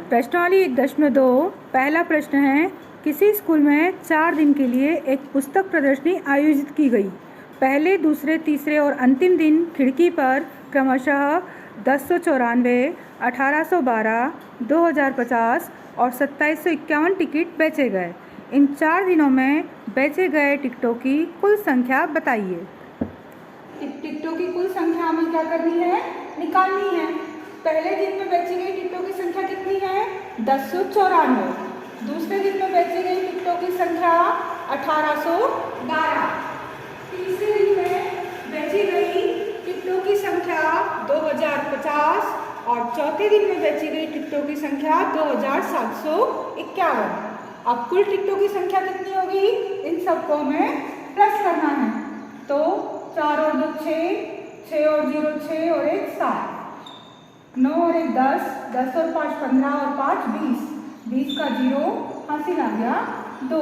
प्रश्नावली 1.2 पहला प्रश्न है, किसी स्कूल में 4 दिन के लिए एक पुस्तक प्रदर्शनी आयोजित की गई। पहले, दूसरे, तीसरे और अंतिम दिन खिड़की पर क्रमशः 1094, 1812, 2050 और 2751 टिकट बेचे गए। इन 4 दिनों में बेचे गए टिकटों की कुल संख्या बताइए। टिकटों की कुल संख्या हमें क्या करनी है? निकालनी है। पहले दिन में बेची गई टिकटों की संख्या कितनी है? 1094। दूसरे दिन में बेची गई टिकटों की संख्या 1812। तीसरे दिन में बेची गई टिकटों की संख्या 2050 और चौथे दिन में बेची गई टिकटों की संख्या 2751। अब कुल टिकटों की संख्या कितनी होगी? इन सबको हमें प्लस करना है। तो 4 और 2 6, 6 और 0 6 और 1 7, 9 और 1 10, 10 और 5 15 और 5 20, 20 का 0 हासिल आ गया 2,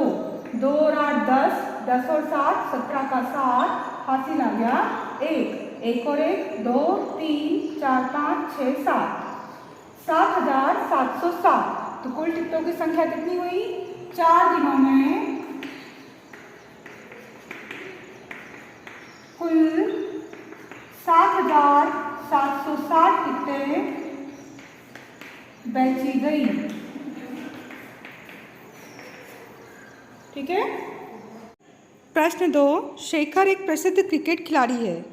2 और 8 10, 10 और 7 17 का 7 हासिल आ गया 1, 1 और 1 2 3 4 5 6 7, 7707। तो कुल टिकटों की संख्या कितनी हुई? 4 दिनों में कुल 7760 टिकटें बेची गई। ठीक है। प्रश्न 2, शेखर एक प्रसिद्ध क्रिकेट खिलाड़ी है।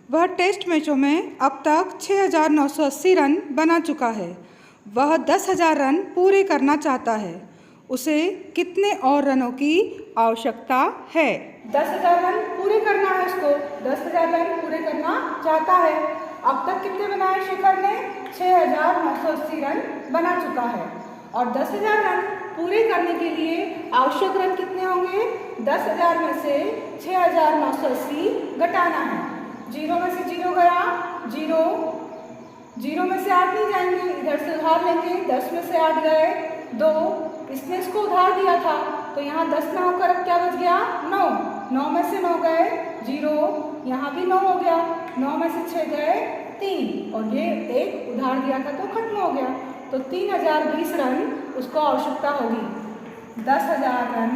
वह टेस्ट मैचों में अब तक 6980 रन बना चुका है। वह 10,000 रन पूरे करना चाहता है। उसे कितने और रनों की आवश्यकता है? 10,000 रन पूरे करना है उसको। 10,000 रन पूरे करना चाहता है। अब तक कितने बनाए शेखर ने? 6980 रन बना चुका है। और 10,000 रन पूरे करने के लिए आवश्यक रन कितने होंगे? 10,000 में से 6980 घटाना है। 0 में से 0 गया 0, 0 में से 8 नहीं जाएंगे, इधर से उधार लेंगे। 10 में से 8 गए 2, इसने इसको उधार दिया था तो यहाँ 10 ना होकर अब क्या बच गया? 9, 9 में से 9 गए 0, यहाँ भी 9 हो गया। 9 में से 6 गए 3 और ये एक उधार दिया था तो खत्म हो गया। तो 3020 रन उसको आवश्यकता होगी। 10,000 रन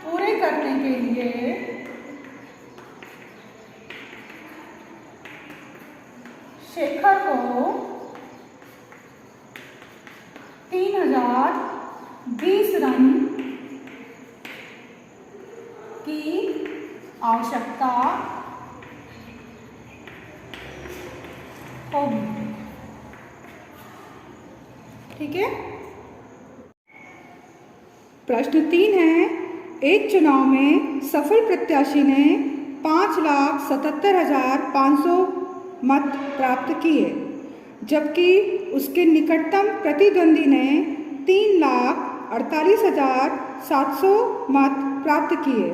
पूरे करने के लिए शेखर को 3020 रन की आवश्यकता होगी। ठीक है। प्रश्न 3 है, एक चुनाव में सफल प्रत्याशी ने 5,77,500 मत प्राप्त किए, जबकि उसके निकटतम प्रतिद्वंदी ने 3,48,700 मत प्राप्त किए।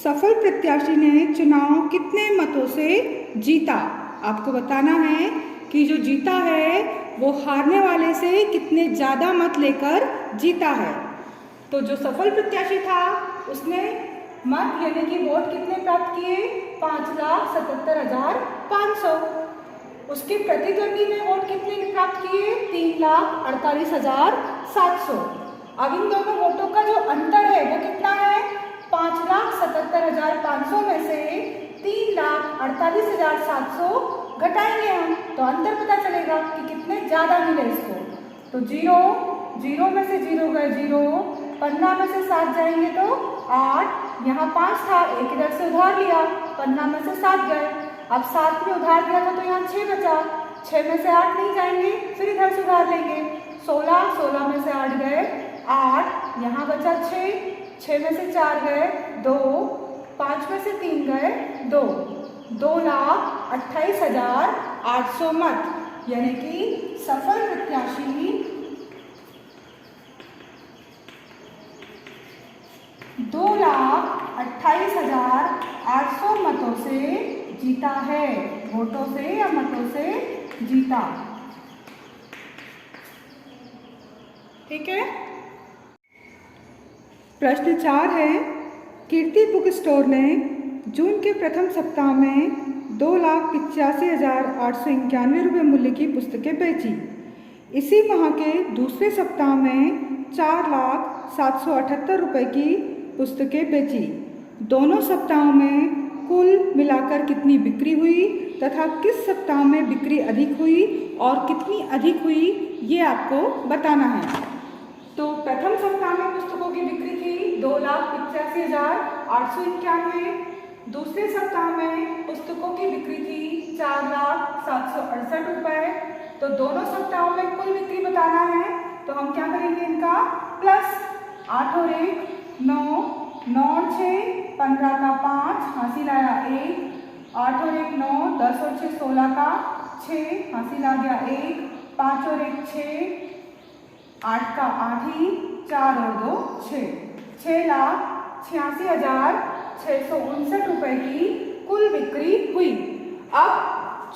सफल प्रत्याशी ने चुनाव कितने मतों से जीता? आपको बताना है कि जो जीता है वो हारने वाले से कितने ज़्यादा मत लेकर जीता है। तो जो सफल प्रत्याशी था उसने मत यानी कि वोट कितने प्राप्त किए? 5,77,500। उसके प्रतिद्वंदी ने वोट कितने प्राप्त किए? 3,48,700। अब इन दोनों वोटों का जो अंतर है वो कितना है? 5,77,500 में से 3,48,700 घटाएंगे हम तो अंतर पता चलेगा कि कितने ज़्यादा मिले इसको। तो 0, 0 में से 0 गए 0, 15 में से 7 जाएंगे तो 8, यहाँ 5 था, एक इधर से उधार लिया, 15 में से 7 गए। अब 7 में उधार दिया था तो यहाँ 6 बचा, 6 में से 8 नहीं जाएंगे, फिर इधर से उधार लेंगे। 16, 16 में से 8 गए 8, यहाँ बचा 6, 6 में से 4 गए 2, 5 में से 3 गए 2, 2,28,800 मत यानी कि सफल प्रत्याशी 2,28,800 मतों से जीता है। वोटों से या मतों से जीता। ठीक है। प्रश्न 4 है, कीर्ति बुक स्टोर ने जून के प्रथम सप्ताह में 2,85,891 रुपये मूल्य की पुस्तकें बेची। इसी माह के दूसरे सप्ताह में 4,778 रुपये की पुस्तकें बेची। दोनों सप्ताहों में कुल मिलाकर कितनी बिक्री हुई तथा किस सप्ताह में बिक्री अधिक हुई और कितनी अधिक हुई ये आपको बताना है। तो प्रथम सप्ताह में पुस्तकों की बिक्री थी 2,85,891। दूसरे सप्ताह में पुस्तकों की बिक्री थी 4,768 रुपये। तो दोनों सप्ताहों में कुल बिक्री बताना है, तो हम क्या करेंगे, इनका प्लस 8 और 1 9, 9 और 6 15 का 5 हासिल आया 1, 8 और 1 9, 10 और 6 16 का 6 हासिल आ गया 1, 5 और 1 6, 8 का 8 ही, 4 और 2 6, 6,86,659 रुपये की कुल बिक्री हुई। अब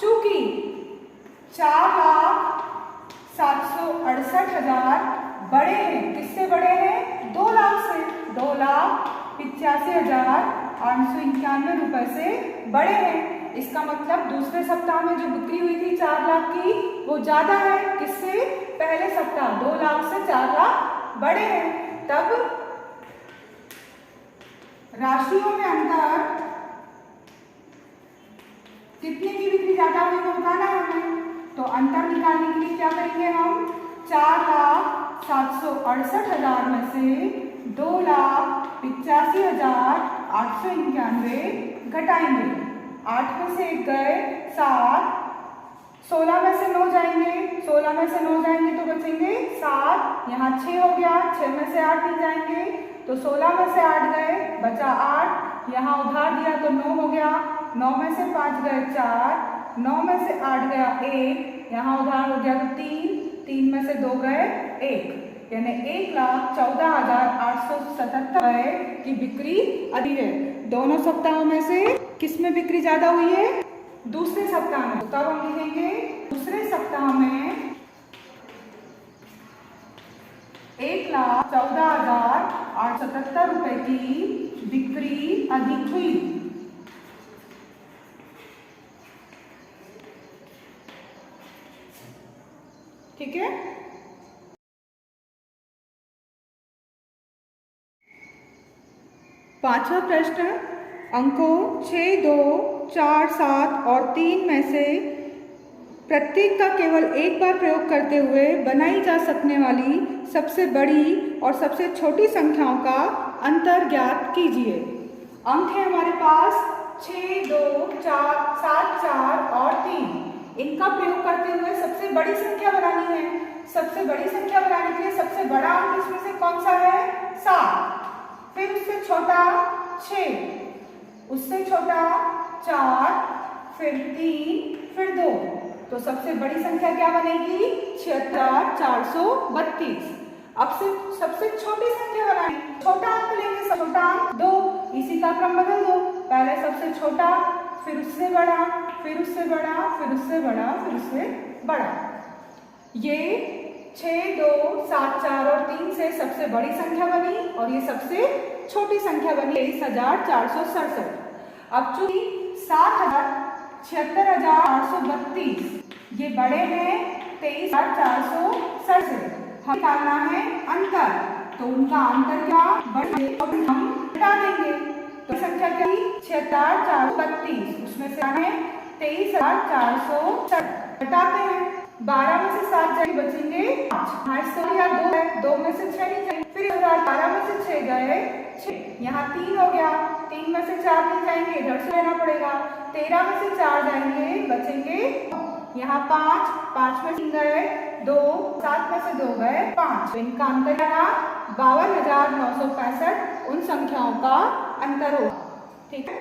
चूंकि 4,768,000 बड़े हैं, किससे बड़े हैं, 2 लाख से, 2,85,891 रुपये से बड़े हैं। इसका मतलब दूसरे सप्ताह में जो बिक्री हुई थी 4 लाख की वो ज्यादा है, किससे, पहले सप्ताह 2 लाख से 4 लाख बड़े हैं। तब राशियों में अंतर, कितने की बिक्री ज्यादा हुई वो बताना है हमें। तो अंतर निकालने के लिए क्या करेंगे हम, 4,768,000 में से 2,85,891 घटाएंगे। 8 में से 1 गए 7, 16 में से 9 जाएंगे, 16 में से 9 जाएंगे तो बचेंगे 7, यहाँ 6 हो गया, 6 में से 8 नहीं जाएंगे तो 16 में से 8 गए बचा 8, यहाँ उधार दिया तो 9 हो गया, 9 में से 5 गए 4, 9 में से 8 गया 1, यहाँ उधार हो गया तो 3, 3 में से 2 गए 1, यानी 1,14,877 की बिक्री अधिक है। दोनों सप्ताहों में से किस में बिक्री ज्यादा हुई है, दूसरे सप्ताह में। तब हम लिखेंगे दूसरे सप्ताह में 1,14,877 रुपये की बिक्री अधिक हुई। ठीक है। पांचवा प्रश्न, अंकों 6, 2, 4, 7 और 3 में से प्रत्येक का केवल एक बार प्रयोग करते हुए बनाई जा सकने वाली सबसे बड़ी और सबसे छोटी संख्याओं का अंतर ज्ञात कीजिए। अंक है हमारे पास 6, 2, 4, 7, 4 और 3। इनका प्रयोग करते हुए सबसे बड़ी संख्या बनानी है। सबसे बड़ी संख्या बनाने के लिए सबसे बड़ा अंक इसमें से कौन सा है, 7, फिर उससे छोटा 6, उससे छोटा 4, फिर 3, फिर 2। तो सबसे बड़ी संख्या क्या बनेगी, 76,432। अब से सबसे छोटी संख्या बनाएंगे, छोटा अंक लेंगे, छोटा अंक 2, इसी का क्रम बदल दो, पहले सबसे छोटा, फिर उससे बड़ा, फिर उससे बड़ा, फिर उससे बड़ा, फिर उससे बड़ा। ये 6, 2, 7, 4 और 3 से सबसे बड़ी संख्या बनी और ये सबसे छोटी संख्या बनी 23,467। अब चूंकि 76,832 ये बड़े हैं 23,467, हम निकालना है अंतर, तो उनका अंतर क्या, बड़े हम हटा देंगे। तो संख्या क्या थी, 76,432, उसमें से है 23,467, हटाते हैं, 12 में से 7 जाएंगे बचेंगे 5, 2 है, 2 में से 6 नहीं जाएंगे, फिर 12 में से 6 गए 6, यहाँ 3 हो गया, 3 में से 4 नहीं जाएंगे, इधर से लेना पड़ेगा, 13 में से 4 जाएंगे बचेंगे, यहाँ 5, 5 में 3 गए 2, 7 में से 2 गए 5। इनका अंतर क्या, 52,965 उन संख्याओं का अंतर होगा। ठीक है।